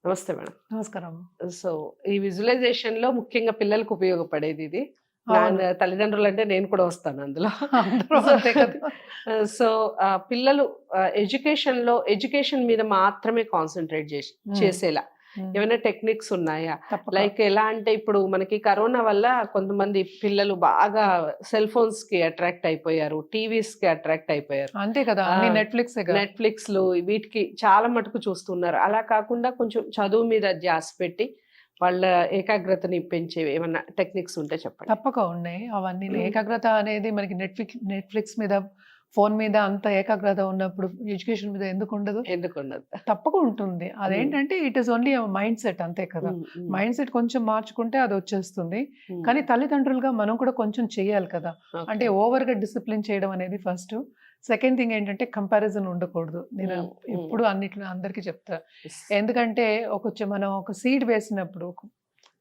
నమస్తే మేడం. నమస్కారం. సో, ఈ విజువలైజేషన్‌లో ముఖ్యంగా పిల్లలకు ఉపయోగపడేది ఇది. అవును. తల్లిదండ్రులంటే నేను కూడా వస్తాను అందులో. అందరూ సో, అంతే కదా! సో, పిల్లలు ఎడ్యుకేషన్ మీద మాత్రమే కాన్సంట్రేట్ హ్మ్. చేసేలా హ్మ్. ఏమైనా టెక్నిక్స్ ఉన్నాయా? తప్పక. లైక్ ఎలా అంటే ఇప్పుడు మనకి కరోనా వల్ల కొంతమంది పిల్లలు బాగా సెల్ ఫోన్స్‌కి అట్రాక్ట్ అయిపోయారు. టీవీస్‌కి అట్రాక్ట్ అయిపోయారు. అంతే కదా! ఆ! అన్ని నెట్‌ఫ్లిక్సేగా. నెట్‌ఫ్లిక్స్‌లు వీటికి చాలా మటుకు చూస్తున్నారు. అలా కాకుండా కొంచెం చదువు మీద ధ్యాస పెట్టి వాళ్ళ ఏకాగ్రతని పెంచేవి ఏమన్నా టెక్నిక్స్ ఉంటే చెప్పండి. తప్పక ఉన్నాయి. అవన్నీ ఏకాగ్రత అనేది మనకి నెట్‌ఫ్లిక్స్ మీద, ఫోను మీద అంత ఏకాగ్రత ఉన్నప్పుడు ఎడ్యుకేషన్ మీద ఎందుకుండదు? ఎందుకుండదు? తప్పక ఉంటుంది. అదేంటంటే it is only mind set అంతే కదా! హ్మ్. హ్మ్. మైండ్ సెట్ కొంచెం మార్చుకుంటే అదొచ్చేస్తుంది. హ్మ్. కానీ తల్లిదండ్రులుగా మనం కూడా కొంచెం చెయ్యాలి కదా! అంటే ఓకే. ఓవర్‌గా డిసిప్లిన్ చేయడం అనేది ఫస్ట్. సెకండ్ థింగ్ ఏంటంటే కంపారిజన్ ఉండకూడదు. నేను హ్మ్. హ్మ్. ఎప్పుడు అన్నిట్లో అందరికీ చెప్తా. యెస్. ఎందుకంటే మనం ఒక సీడ్ వేసినప్పుడు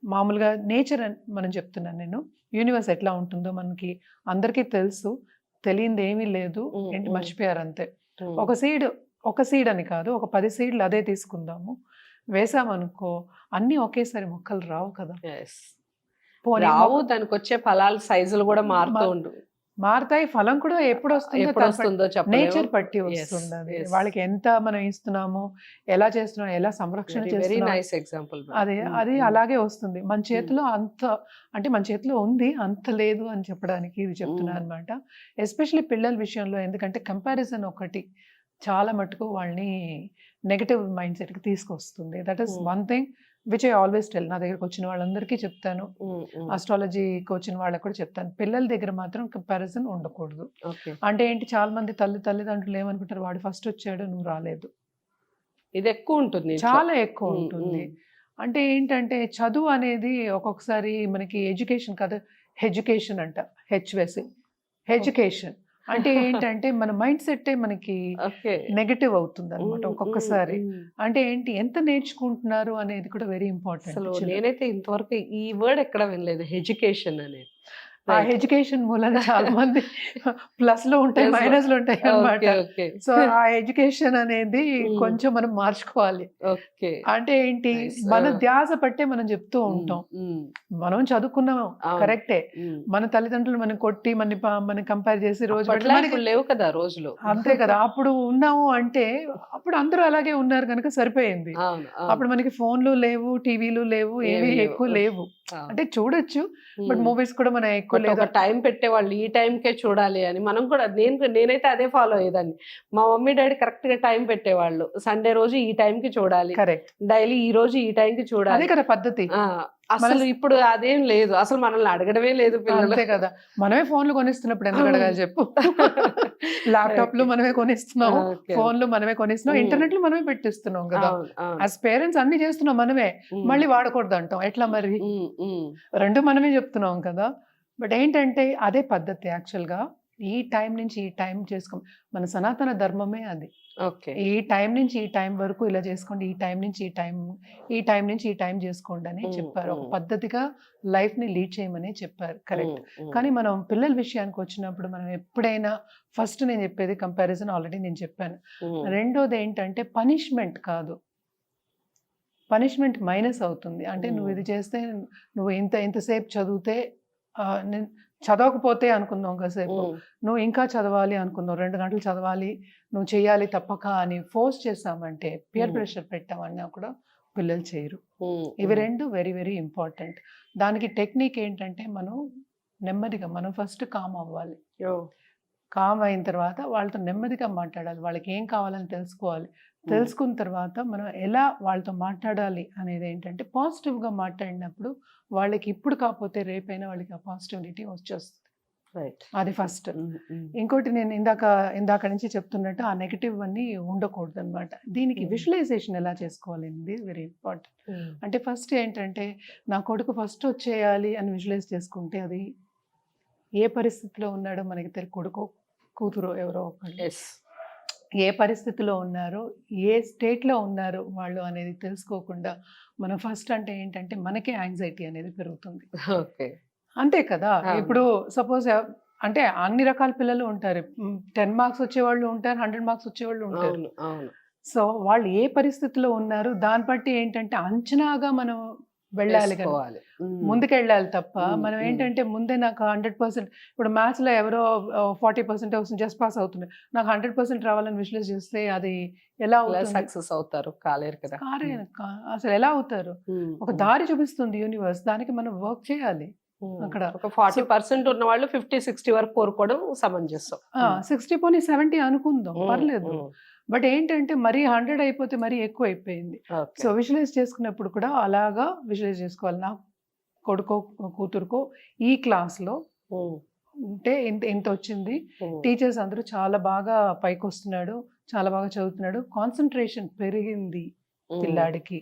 మామూలుగా నేచర్ అని మనం చెప్తున్నాను నేను. యూనివర్స్ ఎట్లా ఉంటుందో మనకి అందరికీ తెలుసు. తెలియంది ఏమీ లేదు. హ్మ్. ఏంటి హ్మ్. మర్చిపోయారు అంతే. హ్మ్. ఒక సీడ్ అని కాదు. ఒక 10 సీడ్‌లు అదే తీసుకుందాము. వేసామనుకో అన్నీ ఒకేసారి మొక్కలు రావు కదా! యెస్. పోనీ రావు దానికొచ్చే ఫలాల సైజులు గూడా మారుతూ మ ఉండు. మారతాయి. ఫలం కూడా ఎప్పుడొస్తుందో ఎప్పుడొస్తుందో చెప్పలేము. నేచర్ పట్టి యెస్. వస్తుందది. యెస్. వాళ్ళకి ఎంత మనం ఇస్తున్నాము, ఎలా చేస్తున్నాం, ఎలా సంరక్షణ వెరీ చేస్తున్నాం నైస్ ఎగ్జాంపుల్ మేడం. అది హ్మ్. అది హ్మ్. అలాగే వస్తుంది. మన హ్మ్. చేతిలో మన చేతిలో ఉంది. అంత లేదు అని చెప్పడానికి ఇది హ్మ్. చెప్తున్నాననమాట. ఎస్పెషల్లీ పిల్లల విషయంలో ఎందుకంటే కంపారిజన్ ఒకటి చాలా మటుకు వాళ్ళని నెగెటివ్ మైండ్ సెట్‌కి తీసుకొస్తుంది. దట్ ఈస్ హ్మ్. One thing which I always tell. నా దగ్గరకొచ్చిన వాళ్ళందరికీ చెప్తాను. హ్మ్. హ్మ్. ఆస్ట్రాలజీకి వచ్చిన వాళ్ళకి కూడా చెప్తాను. పిల్లల దగ్గర మాత్రం కంపారిజన్ ఉండకూడదు. ఓకే. అంటే ఏంటి చాలా మంది తల్లిదండ్రులు ఏమనుకుంటారు వాడు ఫస్ట్ వచ్చాడు నువ్వు రాలేదు. ఇదెక్కువుంటుంది ఇంట్లో. చాలా ఎక్కువ హ్మ్. ఉంటుంది. హ్మ్. అంటే ఏంటంటే చదువు అనేది ఒక్కొక్కసారి మనకి ఎడ్యుకేషన్ కాదు, హెడ్యుకేషన్ అంట. హెచ్ వేసి. హెడ్యుకేషన్. అంటే ఏంటంటే మన మైండ్ సెట్టే మనకి ఓకే. నెగెటివ్ అవుతుందనమాట హ్మ్. హ్మ్. ఒక్కొక్కసారి. హ్మ్. అంటే ఏంటి ఎంత నేర్చుకుంటున్నారు అనేది కూడా వెరీ ఇంపార్టెంట్. అసలు నేనైతే ఇంతవరకు ఈ వర్డ్ ఎక్కడ వినలేదు. ఎడ్యుకేషన్ అనేది. ఆ రైట్. ఎడ్యుకేషన్ మూలాన చాలా మంది ప్లస్‌లు ఉంటాయి, ప్లస్‌లో మైనస్‌లు ఉంటాయి అన్నమాట. ఓకే. ఓకే. సో, ఆ ఎడ్యుకేషన్ అనేది హ్మ్. కొంచెం మనం మార్చుకోవాలి. ఓకే. అంటే ఏంటి నైస్. మన ఆ! ధ్యాస పట్టే మనం చెప్తూ హ్మ్. ఉంటాం. హ్మ్. మనం చదువుకున్నాం అవును. కరెక్టే. హ్మ్. మన తల్లిదండ్రులు మనల్ని కొట్టి మనం కంపేర్ చేసి రోజు పెడితే అప్పట్లా మనకి ఇప్పుడు లేవు కదా రోజులు. అంతే కదా! అప్పుడు ఉన్నాము అంటే అప్పుడు అందరూ అలాగే ఉన్నారు గనుక సరిపోయింది. అవును. అవును. అప్పుడు మనకి ఫోన్‌లు లేవు, టీవీలు లేవు, ఏవి ఏవి లేవు. ఎక్కువ లేవు. అవును. అంటే చూడొచ్చు. బట్ హ్మ్. మూవీస్ కూడా మనం ఎక్కువ బట్ లేదా ఒక టైం పెట్టేవాళ్ళు. ఈ టైంకే చూడాలి అని. మనం కూడా నేనైతే అదే ఫాలో అయ్యేదాన్ని. మా మమ్మీ, డ్యాడీ కరెక్ట్‌గా టైం పెట్టేవాళ్ళు. సండే రోజు ఈ టైంకి చూడాలి. కరెక్ట్. డైలీ ఈ రోజు ఈ టైంకి అదే చూడాలి. కదా పద్ధతి. ఆ! మన అసలు ఇప్పుడు అదేం లేదు. అసలు మనల్ని అడగడమే లేదు పిల్లలు. అంతే కదా! మనమే ఫోన్‌లు కొనిస్తున్నప్పుడు ఎందుకు అడగాలి చెప్పు? ల్యాప్‌టాప్‌లు ఓకే. మనమే కొనిస్తున్నాము. ఓకే. ఫోన్‌లు ఓకే. మనమే కొనిస్తున్నాం. హ్మ్. ఇంటర్నెట్‌లు మనమే పెట్టిస్తున్నాం కదా! అవును. అవును. యాస్ పేరెంట్స్ అన్నీ చేస్తున్నాం మనమే. హ్మ్. మళ్ళీ వాడకూడదంటాం. ఎట్లా మరి? హ్మ్. హ్మ్. 2 మనమే చెప్తున్నాం కదా! బట్ ఏంటంటే అదే పద్ధతి యాక్చువల్‌గా. ఈ టైం నుంచి ఈ టైం మన సనాతన ధర్మమే అది. ఓకే. ఈ టైం నుంచి ఈ టైం వరకు ఇలా చేసుకోండి. ఈ టైం నుంచి ఈ టైం నుంచి ఈ టైం చేసుకోండి అని హ్మ్. చెప్పారు. ఒక హ్మ్. పద్ధతిగా లైఫ్‌ని లీడ్ చేయమని చెప్పారు. కరెక్ట్. హ్మ్. హ్మ్. కానీ మనం పిల్లల విషయానికొచ్చినప్పుడు మనం ఎప్పుడైనా ఫస్ట్ నేను చెప్పేది కంపారిజన్ ఆల్రెడీ నేను చెప్పాను. హ్మ్. రెండోదేంటంటే పనిష్మెంట్ కాదు. పనిష్మెంట్ మైనస్ అవుతుంది. అంటే నువ్వు ఇది చేస్తే నువ్వు ఇంతసేపు చదివితే నేను చదవకపోతే అనుకుందాం కాసేపు. హ్మ్. నువ్వు ఇంకా చదవాలి అనుకుందాం. 2 గంటలు చదవాలి, నువ్వు చేయాలి తప్పక అని ఫోర్స్ చేశామంటే, పియర్ హ్మ్. ప్రెషర్ పెట్టామన్నా కూడా పిల్లలు చేయరు. హ్మ్. ఇవి హ్మ్. 2 వెరీ వెరీ ఇంపార్టెంట్. దానికి టెక్నిక్ ఏంటంటే నెమ్మదిగా మనం ఫస్ట్ కామ్ అవ్వాలి. ఓహ్! కామ్ అయిన తర్వాత వాళ్ళతో నెమ్మదిగా మాట్లాడాలి. వాళ్ళకి ఏం కావాలని తెలుసుకోవాలి. హ్మ్. తెలుసుకున్న తర్వాత మనం ఎలా వాళ్ళతో మాట్లాడాలి అనేదేంటంటే పాజిటివ్‌గా మాట్లాడినప్పుడు వాళ్ళకి ఇప్పుడు కాకపోతే రేపైనా వాళ్ళకి ఆ పాజిటివిటీ వచ్చేస్తుంది. రైట్. అది ఫస్ట్. హ్మ్. హ్మ్. ఇంకోటి నేను ఇందాక నుంచి చెప్తున్నట్టు ఆ నెగెటివ్ అన్నీ ఉండకూడదనమాట. దీనికి హ్మ్. విజువలైజేషన్ ఎలా చేసుకోవాలనేది వెరీ ఇంపార్టెంట్. హ్మ్. అంటే ఫస్ట్ ఏంటంటే నా కొడుకు ఫస్ట్ వచ్చేయాలి అని విజువలైజ్ చేసుకుంటే అది ఏ పరిస్థితిలో ఉన్నాడో మనకి కొడుకో, కూతురో ఎవరో ఒకళ్ళు. యెస్. ఏ పరిస్థితిలో ఉన్నారు, ఏ స్టేట్‌లో ఉన్నారు వాళ్ళు అనేది తెలుసుకోకుండా మనం ఫస్ట్ అంటే ఏంటంటే మనకే యాంగ్జైటీ అనేది పెరుగుతుంది. ఓకే. అంతే కదా! అవును. ఇప్పుడు సపోజ్ అంటే అన్ని రకాల పిల్లలు ఉంటారు. 10 మార్క్స్ వచ్చేవాళ్ళు ఉంటారు. 100 మార్క్స్ వచ్చేవాళ్ళు ఉంటారు. అవును. అవును. సో వాళ్ళు ఏ పరిస్థితిలో ఉన్నారు దాన్ని బట్టి ఏంటంటే అంచనాగా మనం వెళ్ళాలి కానీ చేసుకోవాలి. ముందుకెళ్ళాలి తప్ప మనం మ్మ్. ఏంటంటే ముందే నాకు 100%, ఇప్పుడు మ్యాథ్స్ లో ఎవరో 40% వస్తుంది, జస్ట్ పాస్ అవుతుంది, నాకు 100% రావాలని విశ్లేష చేస్తే అది ఎలా అవుతుంది? సక్సెస్ అవుతారు కాలేరు కదా. అసలు ఎలా అవుతారు? ఒక దారి చూపిస్తుంది యూనివర్స్, దానికి మనం వర్క్ చేయాలి. అక్కడ ఒక 40% ఉన్న వాళ్ళు 50-60 వరకు కోరుకోవడం సమంజసం. 60 పోనీ 70 అనుకుందాం, పర్లేదు. బట్ ఏంటంటే మరీ 100 అయిపోతే మరీ ఎక్కువ అయిపోయింది. సో విజువలైజ్ చేసుకున్నప్పుడు కూడా అలాగా విజువలైజ్ చేసుకోవాలి. నా కొడుకో కూతురుకో ఈ క్లాస్లో ఉంటే ఇంత ఇంత వచ్చింది, టీచర్స్ అందరూ చాలా బాగా పైకి వస్తున్నాడు, చాలా బాగా చదువుతున్నాడు, కాన్సన్ట్రేషన్ పెరిగింది పిల్లాడికి,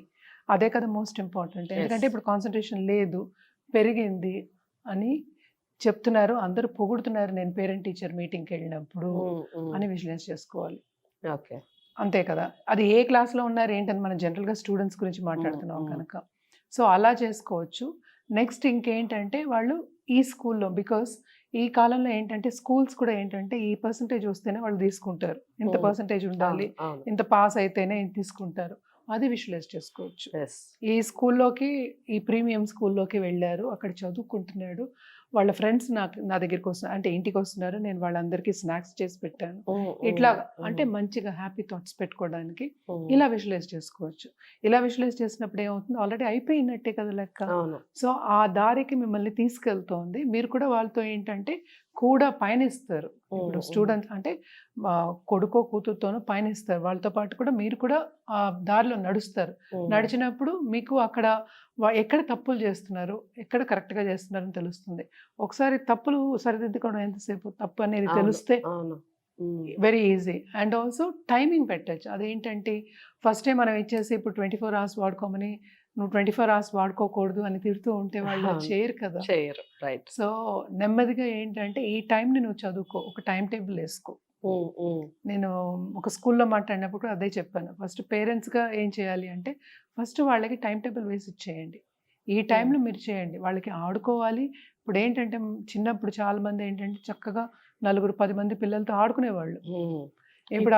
అదే కదా మోస్ట్ ఇంపార్టెంట్. ఎందుకంటే ఇప్పుడు కాన్సన్ట్రేషన్ లేదు, పెరిగింది అని చెప్తున్నారు, అందరూ పొగుడుతున్నారు నేను పేరెంట్ టీచర్ మీటింగ్కి వెళ్ళినప్పుడు అని విజువలైజ్ చేసుకోవాలి. ఓకే, అంతే కదా. అది ఏ క్లాస్లో ఉన్నారు ఏంటని మనం జనరల్గా స్టూడెంట్స్ గురించి మాట్లాడుతున్నాం కనుక సో అలా చేసుకోవచ్చు. నెక్స్ట్ ఇంకేంటంటే వాళ్ళు ఈ స్కూల్లో, బికాస్ ఈ కాలంలో ఏంటంటే స్కూల్స్ కూడా ఏంటంటే ఈ పర్సంటేజ్ వస్తేనే వాళ్ళు తీసుకుంటారు, ఇంత పర్సంటేజ్ ఉండాలి, ఇంత పాస్ అయితేనే తీసుకుంటారు, అది విజువలైజ్ చేసుకోవచ్చు. ఈ స్కూల్లోకి, ఈ ప్రీమియం స్కూల్లోకి వెళ్ళారు, అక్కడ చదువుకుంటున్నాడు, వాళ్ళ ఫ్రెండ్స్ నా దగ్గరికి వస్తున్నారు అంటే ఇంటికి వస్తున్నారు, నేను వాళ్ళందరికీ స్నాక్స్ చేసి పెట్టాను, ఇట్లా అంటే మంచిగా హ్యాపీ థాట్స్ పెట్టుకోవడానికి ఇలా విజువలైజ్ చేసుకోవచ్చు. ఇలా విజువలైజ్ చేసినప్పుడు ఏమవుతుంది, ఆల్రెడీ అయిపోయినట్టే కదా లెక్క. సో ఆ దారికి మిమ్మల్ని తీసుకెళ్తోంది. మీరు కూడా వాళ్ళతో ఏంటంటే కూడా పయనిస్తారు. ఇప్పుడు స్టూడెంట్స్ అంటే కొడుకో కూతురుతోనూ పయనిస్తారు, వాళ్ళతో పాటు కూడా మీరు కూడా ఆ దారిలో నడుస్తారు. నడిచినప్పుడు మీకు అక్కడ ఎక్కడ తప్పులు చేస్తున్నారు, ఎక్కడ కరెక్ట్గా చేస్తున్నారని తెలుస్తుంది. ఒకసారి తప్పులు సరిదిద్దుకోవడం ఎంతసేపు, తప్పు అనేది తెలిస్తే very easy. And also timing పెట్టచ్చు. అదేంటంటే ఫస్ట్ మనం ఇచ్చేసి ఇప్పుడు 24 hours వాడుకోమని, నువ్వు 24 hours వాడుకోకూడదు అని తిడుతూ ఉంటే వాళ్ళు చేయరు కదా. రైట్. సో నెమ్మదిగా ఏంటంటే ఈ టైంని నువ్వు చదువుకో, ఒక టైం టేబుల్ వేసుకో. నేను ఒక స్కూల్లో మాట్లాడినప్పుడు కూడా అదే చెప్పాను. ఫస్ట్ పేరెంట్స్గా ఏం చేయాలి అంటే ఫస్ట్ వాళ్ళకి టైం టేబుల్ వేసి ఇచ్చేయండి, ఈ టైంలో మీరు చేయండి, వాళ్ళకి ఆడుకోవాలి. ఇప్పుడు ఏంటంటే చిన్నప్పుడు చాలా మంది ఏంటంటే చక్కగా 9-10 మంది పిల్లలతో ఆడుకునేవాళ్ళు. ఇప్పుడు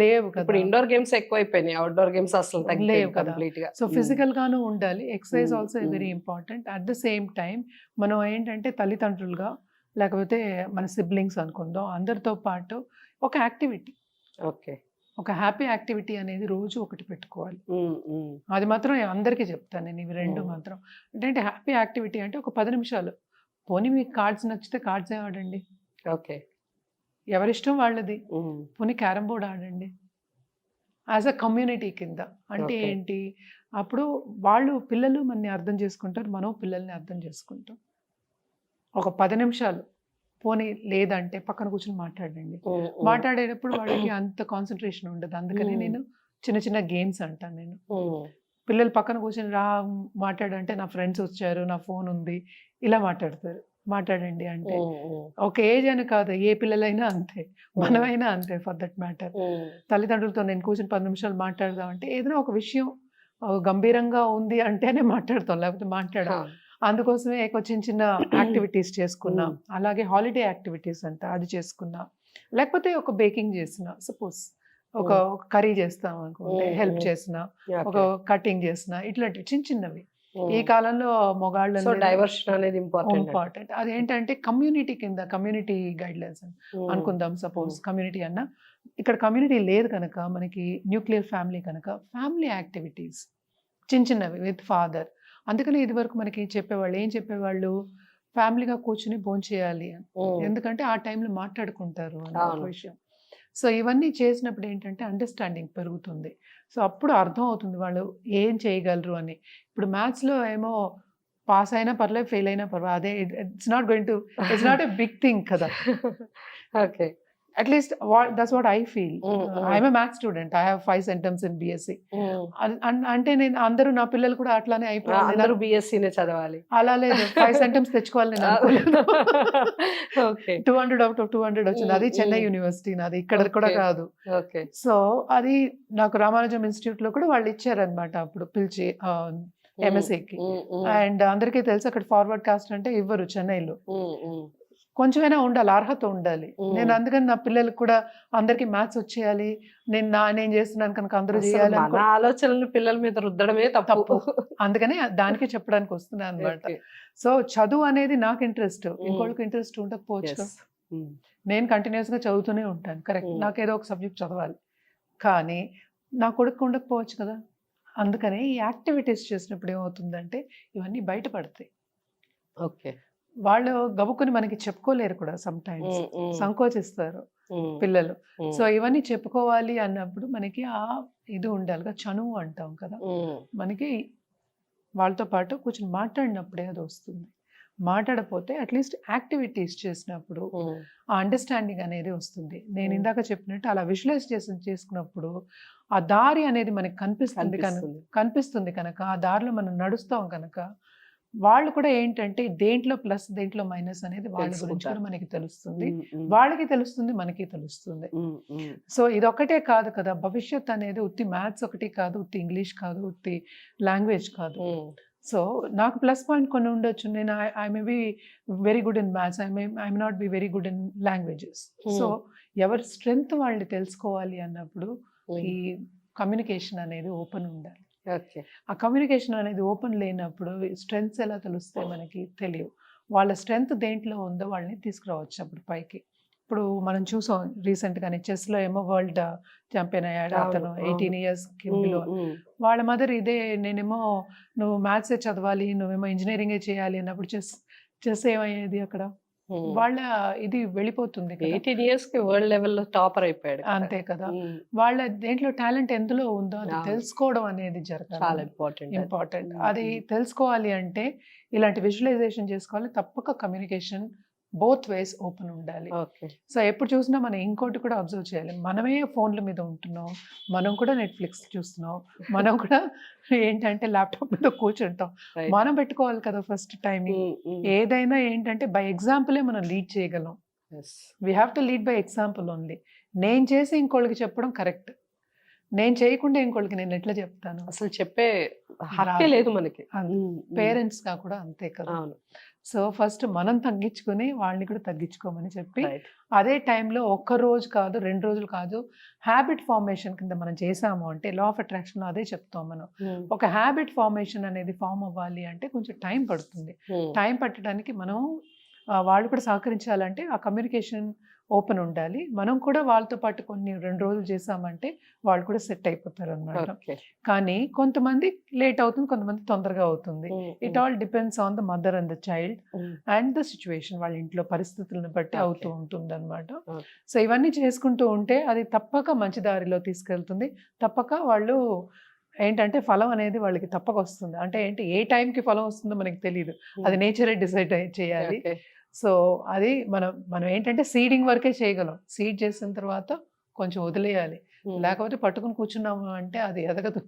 లేవు కదా. ఇప్పుడు ఇండోర్ గేమ్స్ ఎక్కువైపోయినాయి, అవుట్డోర్ గేమ్స్ అసలు లేవు కదా. సో ఫిజికల్ గాను ఉండాలి, exercise also very important. At the same time మనం ఏంటంటే తల్లిదండ్రులుగా లేకపోతే మన సిబ్లింగ్స్ అనుకుందాం, అందరితో పాటు ఒక యాక్టివిటీ, ఒక హ్యాపీ యాక్టివిటీ అనేది రోజు ఒకటి పెట్టుకోవాలి. అది మాత్రం అందరికీ చెప్తాను నేను, ఇవి రెండు మాత్రం. అంటే హ్యాపీ యాక్టివిటీ అంటే ఒక 10 నిమిషాలు, పోనీ మీకు కార్డ్స్ నచ్చితే కార్డ్సే ఆడండి, ఎవరిష్టం వాళ్ళది, పోనీ క్యారమ్ బోర్డ్ ఆడండి, యాజ్ అ కమ్యూనిటీ కింద. అంటే ఏంటి, అప్పుడు వాళ్ళు పిల్లలు మనని అర్థం చేసుకుంటారు, మనం పిల్లల్ని అర్థం చేసుకుంటాం. ఒక 10 నిమిషాలు, పోనీ లేదంటే పక్కన కూర్చొని మాట్లాడండి. మాట్లాడేటప్పుడు వాళ్ళకి అంత కాన్సన్ట్రేషన్ ఉండదు, అందుకని నేను చిన్న చిన్న గేమ్స్ అంటాను. నేను పిల్లలు పక్కన కూర్చొని మాట్లాడంటే నా ఫ్రెండ్స్ వచ్చారు, నా ఫోన్ ఉంది, ఇలా మాట్లాడతారు. మాట్లాడండి అంటే ఒక ఏజ్ అని కాదు, ఏ పిల్లలైనా అంతే, మనమైనా అంతే ఫర్ దట్ మ్యాటర్. తల్లిదండ్రులతో నేను కూర్చొని 10 నిమిషాలు మాట్లాడదాం అంటే ఏదైనా ఒక విషయం గంభీరంగా ఉంది అంటేనే మాట్లాడతాం, లేకపోతే మాట్లాడదాం. అందుకోసమే చిన్న చిన్న యాక్టివిటీస్ చేసుకున్నాం. అలాగే హాలిడే యాక్టివిటీస్ అంట, అది చేసుకున్నా. లేకపోతే ఒక బేకింగ్ చేసిన, సపోజ్ ఒక కర్రీ చేస్తాం అనుకుంటే హెల్ప్ చేసిన, ఒక కటింగ్ చేసిన, ఇట్లాంటివి చిన్న చిన్నవి. ఈ కాలంలో మొగాళ్ళు డైవర్షన్ అనేది ఇంపార్టెంట్. అదేంటంటే కమ్యూనిటీ కింద, కమ్యూనిటీ గైడ్ లైన్స్ అనుకుందాం. సపోజ్ కమ్యూనిటీ అన్న, ఇక్కడ కమ్యూనిటీ లేదు కనుక మనకి న్యూక్లియర్ ఫ్యామిలీ కనుక ఫ్యామిలీ యాక్టివిటీస్ చిన్న చిన్నవి విత్ ఫాదర్. అందుకని ఇది వరకు మనకి చెప్పేవాళ్ళు ఏం చెప్పేవాళ్ళు, ఫ్యామిలీగా కూర్చుని భోంచేయాలి అని, ఎందుకంటే ఆ టైంలో మాట్లాడుకుంటారు అనే ఒక విషయం. సో ఇవన్నీ చేసినప్పుడు ఏంటంటే అండర్స్టాండింగ్ పెరుగుతుంది. సో అప్పుడు అర్థం అవుతుంది వాళ్ళు ఏం చేయగలరు అని. ఇప్పుడు మ్యాథ్స్లో ఏమో పాస్ అయినా పర్లేదు, ఫెయిల్ అయినా పర్లేదు, అదే it's not a big thing కదా. Okay, at least that's what I feel. I'm a maths student, I have 5 centums in BSc. అంటే నేను అందరూ నా పిల్లలు కూడా అట్లానే అయిపోయారు, BScనే చదవాలి అలా లేదు, 5 సెంటమ్స్ తెచ్చుకోవాలి నేను అనుకోలేదు. 200 out of 200 వచ్చింది, అది చెన్నై యూనివర్సిటీ నాది, ఇక్కడ కూడా కాదు. సో అది నాకు రామానుజం ఇన్స్టిట్యూట్ లో కూడా వాళ్ళు ఇచ్చారనమాట అప్పుడు పిలిచి MScకి. అండ్ అందరికీ తెలుసు అక్కడ ఫార్వర్డ్ కాస్ట్ అంటే ఇవ్వరు చెన్నైలో. కొంచెమైనా ఉండాలి, అర్హత ఉండాలి. నేను అందుకని నా పిల్లలకు కూడా అందరికీ మ్యాథ్స్ వచ్చేయాలి, నేను చేస్తున్నాను కనుక అందరూ అసలు చేయాలి మన ఆలోచనలు పిల్లల మీద రుద్దడమే తప్పు. తప్పు. అందుకని దానికి చెప్పడానికి వస్తున్నాను అనమాట. Okay. సో చదువు అనేది నాకు ఇంట్రెస్ట్, Mm. ఇంకోళ్ళకి ఇంట్రెస్ట్ ఉండకపోవచ్చు. Yes. Mm. నేను కంటిన్యూస్గా చదువుతూనే ఉంటాను, కరెక్ట్. నాకు ఏదో ఒక సబ్జెక్ట్ చదవాలి, కానీ నా కొడుకు ఉండకపోవచ్చు కదా. అందుకని ఈ యాక్టివిటీస్ చేసినప్పుడు ఏమవుతుందంటే ఇవన్నీ బయటపడతాయి. Okay. వాళ్ళు గబుక్కుని మనకి చెప్పుకోలేరు కూడా, some times Mm, mm, సంకోచిస్తారు mm, పిల్లలు. mm, సో ఇవన్నీ చెప్పుకోవాలి అన్నప్పుడు మనకి ఆ ఇది ఉండాలిగా, చనువు అంటాం కదా, mm. మనకి వాళ్ళతో పాటు కూర్చొని మాట్లాడినప్పుడే అది వస్తుంది. మాట్లాడకపోతే అట్లీస్ట్ యాక్టివిటీస్ చేసినప్పుడు Mm. ఆ అండర్స్టాండింగ్ అనేది వస్తుంది. నేను Mm. ఇందాక చెప్పినట్టు అలా విజువలైజ్ చేసుకున్నప్పుడు ఆ దారి అనేది మనకి కనిపిస్తుంది కనుక ఆ దారిలో మనం నడుస్తాం కనుక వాళ్ళు కూడా ఏంటంటే దేంట్లో ప్లస్ దేంట్లో మైనస్ అనేది వాళ్ళ గురించి కూడా తెలుసుకుంటారు. మనకి తెలుస్తుంది, Mm, mm, వాళ్ళకి తెలుస్తుంది, మనకి తెలుస్తుంది. mm, mm. సో ఇదొక్కటే కాదు కదా, భవిష్యత్ అనేది ఉత్తి మ్యాథ్స్ ఒకటి కాదు, ఉత్తి ఇంగ్లీష్ కాదు, ఉత్తి లాంగ్వేజ్ కాదు. Mm. సో నాకు ప్లస్ పాయింట్ కొన్ని ఉండొచ్చు. నేను I may be very good in maths, I may not be very good in languages. So ఎవరి స్ట్రెంగ్త్ వాళ్ళు తెలుసుకోవాలి అన్నప్పుడు ఈ కమ్యూనికేషన్ అనేది ఓపెన్ ఉండాలి. Okay. ఆ కమ్యూనికేషన్ అనేది ఓపెన్ లేనప్పుడు స్ట్రెంగ్త్స్ ఎలా తెలుస్తాయి మనకి తెలియవు. వాళ్ళ స్ట్రెంగ్త్ దేంట్లో ఉందో వాళ్ళని తీసుకురావచ్చు అప్పుడు పైకి. ఇప్పుడు మనం చూసాం రీసెంట్గానే చెస్లో ఏమో వరల్డ్ ఛాంపియన్ అయ్యాడు అతను, 18 years బిలో. వాళ్ళ మదర్ ఇదే, నేనేమో నువ్వు మ్యాథ్సే చదవాలి, నువ్వేమో ఇంజనీరింగే చేయాలి అన్నప్పుడు చెస్ ఏమయ్యేది అక్కడ, వాళ్ళ ఇది వెళ్ళిపోతుంది కదా. 18 years కి వరల్డ్ లెవెల్లో టాపర్ అయిపోయాడు. అంతే కదా, Mm. వాళ్ళ దేంట్లో టాలెంట్ ఎందులో ఉందో అది అవును. తెలుసుకోవడం అనేది చాలా జరగాలి, ఇంపార్టెంట్. ఇంపార్టెంట్. అది తెలుసుకోవాలి అంటే ఇలాంటి విజువలైజేషన్ చేసుకోవాలి, తప్పక కమ్యూనికేషన్ బోత్ వేస్ ఓపెన్ ఉండాలి. ఓకే. సో ఎప్పుడు చూసినా మనం ఇంకోటి కూడా అబ్జర్వ్ చేయాలి, మనమే ఫోన్ల మీద ఉంటున్నాం, మనం కూడా నెట్ఫ్లిక్స్ చూస్తున్నాం, మనం కూడా ఏంటంటే ల్యాప్టాప్ మీద కూర్చుంటాం. మనం పెట్టుకోవాలి కదా ఫస్ట్ టైమింగ్. ఏదైనా ఏంటంటే బై ఎగ్జాంపులే మనం లీడ్ చేయగలం. We have to lead by example only. నేను చేసి ఇంకోళ్ళకి చెప్పడం కరెక్ట్, నేను చేయకుండా ఇంకోళ్ళకి నేను ఎట్లా చెప్తాను? అసలు చెప్పే హక్కే లేదు మనకి. పేరెంట్స్గా కూడా అంతే కదా. అవును. సో ఫస్ట్ మనం తగ్గించుకొని వాళ్ళని కూడా తగ్గించుకోమని చెప్పి, Right. అదే టైంలో ఒక్క రోజు కాదు 2 రోజులు కాదు, హ్యాబిట్ ఫార్మేషన్ కింద మనం చేసాము అంటే లా ఆఫ్ అట్రాక్షన్లో అదే చెప్తాం మనం. ఒక హ్యాబిట్ ఫార్మేషన్ అనేది ఫామ్ అవ్వాలి అంటే కొంచెం టైం పడుతుంది. టైం పట్టడానికి మనం వాళ్ళు కూడా సహకరించాలంటే ఆ కమ్యూనికేషన్ ఓపెన్ ఉండాలి. మనం కూడా వాళ్ళతో పాటు కొన్ని 2 రోజులు చేసామంటే వాళ్ళు కూడా సెట్ అయిపోతారు అనమాట. Okay. కానీ కొంతమంది లేట్ అవుతుంది, కొంతమంది తొందరగా అవుతుంది. It all depends on the mother and the child and the situation, వాళ్ళ ఇంట్లో పరిస్థితులను బట్టి అవుతూ ఉంటుంది అనమాట. సో ఇవన్నీ చేసుకుంటూ ఉంటే అది తప్పక మంచి దారిలో తీసుకెళ్తుంది. తప్పక వాళ్ళు ఏంటంటే ఫలం అనేది వాళ్ళకి తప్పక వస్తుంది. అంటే ఏంటి, ఏ టైంకి ఫలం వస్తుందో మనకి తెలియదు, అది నేచరే డిసైడ్ చేయాలి. Okay. సో అది మనం ఏంటంటే సీడింగ్ వరకే చేయగలం. సీడ్ చేసిన తర్వాత కొంచెం వదిలేయాలి, లేకపోతే పట్టుకుని కూర్చున్నాము అంటే అది ఎదగదు.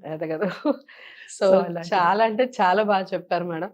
సో అలాంటిది. చాలా అంటే చాలా బాగా చెప్పారు మేడం.